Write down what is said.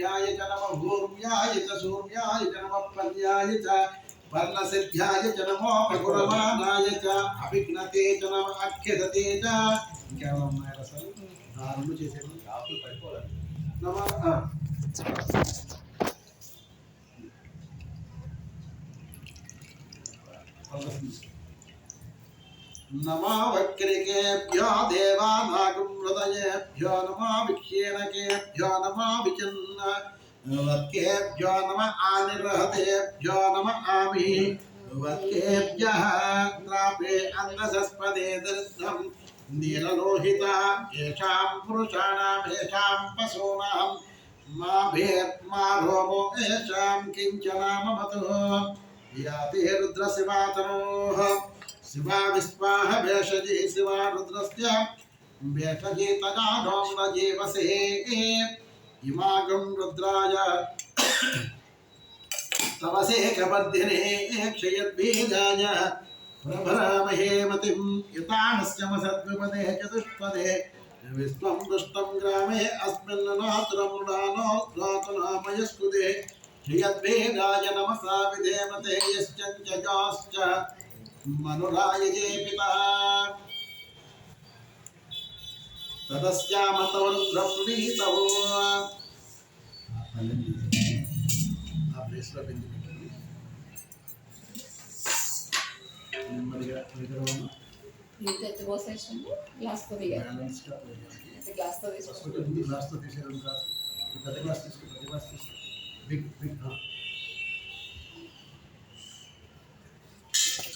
सूर्याय च नमः भूर्याय च सूर्याय च नमः पर्याय च पर्णसिद्ध्याय च नमो भगुरमानाय च अभिघ्नते च नमः अख्यदते च इंकेमన్నా ఉన్నాయా అసలు రెండు చేసేది ఆపులు పడిపోవాలి నమః नमो वक्रिकेभ्यो देवानागुमृदयेभ्यो नमो विक्षेणकेभ्यो नमो विचिन्नवत्केभ्यो नमः आनिर्हतेभ्यो नमः आमि वत्केभ्यः द्रापे अन्नसस्पदे दरिद्रं नीललोहिता येषां पुरुषाणां येषां पशूनां मा भेत्मा रोमो येषां किञ्चनाममतो याति रुद्रशिवातनोः शिवा विस्वाह भेषजी शिवा रुद्रस्य भेषजी तगाढों न जीवसे इमागं रुद्राय तवसे कवर्धिने क्षयद्बीजाय प्रभरामहे मतिं यतानस्य मसद्विपदे चतुष्पदे विश्वं दुष्टं ग्रामे अस्मिन् नात्रमुदानो रातनामयस्कुदे क्षयद्बीजाय नमसा विधेमते यश्चञ्चजाश्च मनुराय जे पिता तदस्यामतवरुद्रप्रणीतौ ग्लास